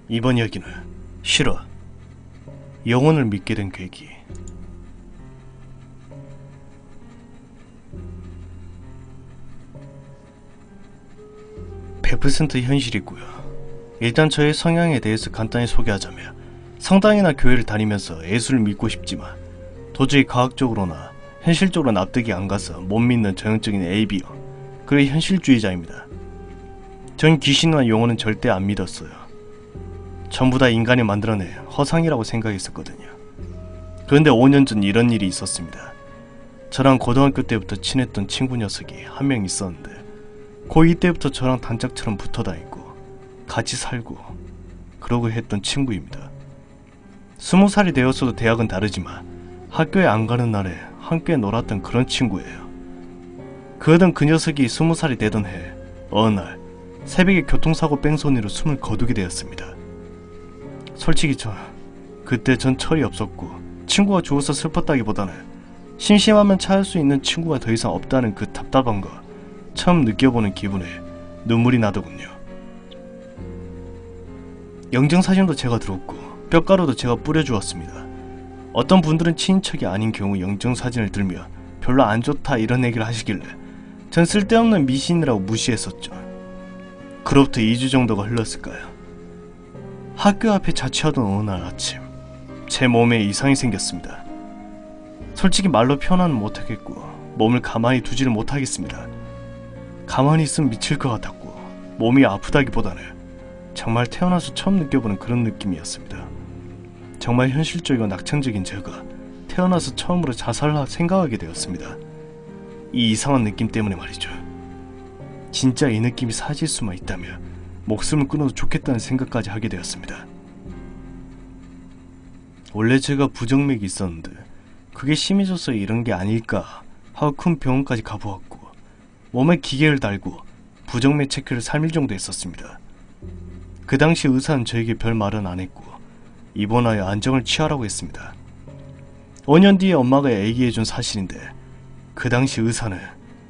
이번 이야기는 싫어. 영혼을 믿게 된 계기. (100% 현실이고요). 일단 저의 성향에 대해서 간단히 소개하자면, 성당이나 교회를 다니면서 예수를 믿고 싶지만 도저히 과학적으로나 현실적으로 납득이 안 가서 못 믿는 전형적인 AB형, 그의 현실주의자입니다. 전 귀신과 영혼은 절대 안 믿었어요. 전부 다 인간이 만들어낸 허상이라고 생각했었거든요. 그런데 5년 전 이런 일이 있었습니다. 저랑 고등학교 때부터 친했던 친구 녀석이 한 명 있었는데, 고2 때부터 저랑 단짝처럼 붙어 다니고 같이 살고 그러고 했던 친구입니다. 20살이 되었어도 대학은 다르지만 학교에 안 가는 날에 함께 놀았던 그런 친구예요. 그러던 그 녀석이 20살이 되던 해 어느 날 새벽에 교통사고 뺑소니로 숨을 거두게 되었습니다. 솔직히 그때 전 철이 없었고 친구가 죽어서 슬펐다기보다는 심심하면 찾을 수 있는 친구가 더 이상 없다는 그 답답함과 처음 느껴보는 기분에 눈물이 나더군요. 영정사진도 제가 들었고 뼈가루도 제가 뿌려주었습니다. 어떤 분들은 친인척이 아닌 경우 영정사진을 들며 별로 안 좋다 이런 얘기를 하시길래 전 쓸데없는 미신이라고 무시했었죠. 그로부터 2주 정도가 흘렀을까요? 학교 앞에 자취하던 어느 날 아침, 제 몸에 이상이 생겼습니다. 솔직히 말로 표현은 못하겠고 몸을 가만히 두지를 못하겠습니다. 가만히 있으면 미칠 것 같았고 몸이 아프다기보다는 정말 태어나서 처음 느껴보는 그런 느낌이었습니다. 정말 현실적이고 낙천적인 제가 태어나서 처음으로 자살을 생각하게 되었습니다. 이 이상한 느낌 때문에 말이죠. 진짜 이 느낌이 사실 수만 있다면 목숨을 끊어도 좋겠다는 생각까지 하게 되었습니다. 원래 제가 부정맥이 있었는데 그게 심해져서 이런 게 아닐까 하고 큰 병원까지 가보았고 몸에 기계를 달고 부정맥 체크를 3일 정도 했었습니다. 그 당시 의사는 저에게 별 말은 안 했고 입원하여 안정을 취하라고 했습니다. 5년 뒤에 엄마가 얘기해준 사실인데, 그 당시 의사는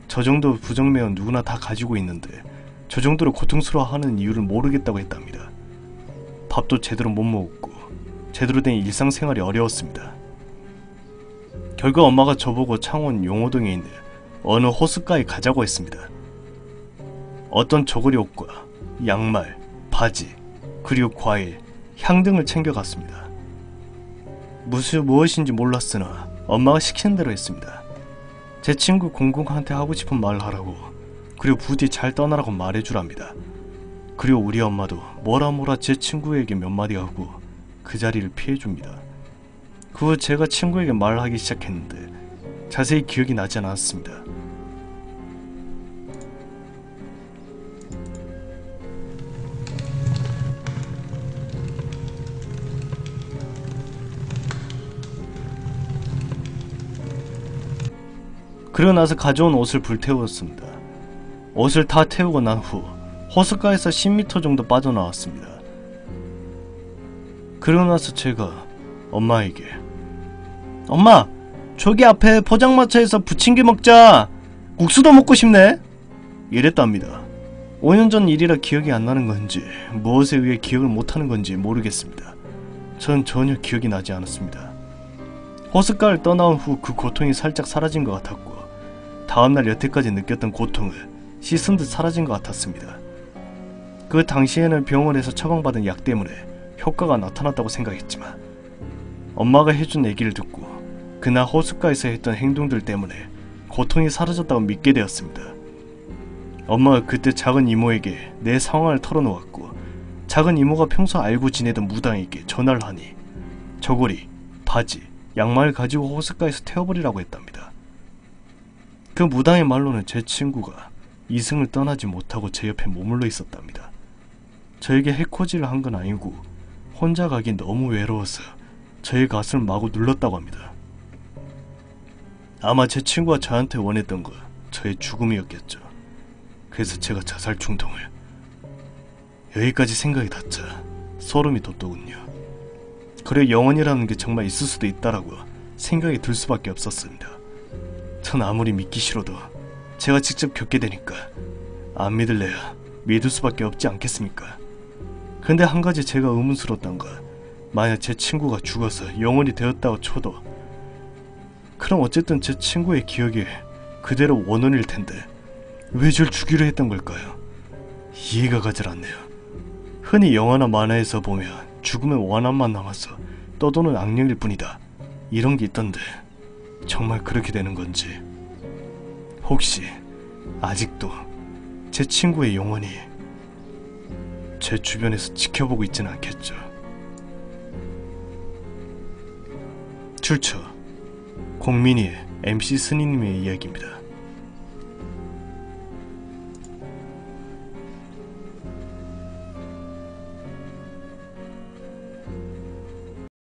저 정도 부정맥은 누구나 다 가지고 있는데 저 정도로 고통스러워하는 이유를 모르겠다고 했답니다. 밥도 제대로 못 먹었고 제대로 된 일상생활이 어려웠습니다. 결국 엄마가 저보고 창원 용호동에 있는 어느 호숫가에 가자고 했습니다. 어떤 저고리 옷과 양말, 바지, 그리고 과일, 향 등을 챙겨갔습니다. 무엇인지 몰랐으나 엄마가 시키는 대로 했습니다. 제 친구 공공한테 하고 싶은 말을 하라고, 그리고 부디 잘 떠나라고 말해주랍니다. 그리고 우리 엄마도 뭐라 제 친구에게 몇 마디 하고 그 자리를 피해줍니다. 그 후 제가 친구에게 말을 하기 시작했는데 자세히 기억이 나지 않았습니다. 그리고 나서 가져온 옷을 불태웠습니다. 옷을 다 태우고 난 후 호숫가에서 10m 정도 빠져나왔습니다. 그리고 나서 제가 엄마에게 "엄마, 저기 앞에 포장마차에서 부침개 먹자. 국수도 먹고 싶네." 이랬답니다. 5년 전 일이라 기억이 안 나는 건지 무엇에 의해 기억을 못하는 건지 모르겠습니다. 전 전혀 기억이 나지 않았습니다. 호숫가를 떠나온 후 그 고통이 살짝 사라진 것 같았고 다음날 여태까지 느꼈던 고통은 씻은 듯 사라진 것 같았습니다. 그 당시에는 병원에서 처방받은 약 때문에 효과가 나타났다고 생각했지만 엄마가 해준 얘기를 듣고 그날 호숫가에서 했던 행동들 때문에 고통이 사라졌다고 믿게 되었습니다. 엄마가 그때 작은 이모에게 내 상황을 털어놓았고 작은 이모가 평소 알고 지내던 무당에게 전화를 하니 저고리, 바지, 양말을 가지고 호숫가에서 태워버리라고 했답니다. 그 무당의 말로는 제 친구가 이승을 떠나지 못하고 제 옆에 머물러 있었답니다. 저에게 해코지를 한 건 아니고 혼자 가긴 너무 외로워서 저의 가슴을 마구 눌렀다고 합니다. 아마 제 친구가 저한테 원했던 건 저의 죽음이었겠죠. 그래서 제가 자살 충동을. 여기까지 생각이 닿자 소름이 돋더군요. 그래, 영혼이라는 게 정말 있을 수도 있다라고 생각이 들 수밖에 없었습니다. 전 아무리 믿기 싫어도 제가 직접 겪게 되니까 안 믿을래야 믿을 수밖에 없지 않겠습니까? 근데 한 가지 제가 의문스러웠던 건 만약 제 친구가 죽어서 영혼이 되었다고 쳐도 그럼 어쨌든 제 친구의 기억이 그대로 원혼일 텐데 왜 절 죽이려 했던 걸까요? 이해가 가질 않네요. 흔히 영화나 만화에서 보면 죽으면 원한만 남아서 떠도는 악령일 뿐이다 이런 게 있던데 정말 그렇게 되는 건지, 혹시 아직도 제 친구의 영혼이 제 주변에서 지켜보고 있지는 않겠죠. 출처 공민이의 MC 스님의 이야기입니다.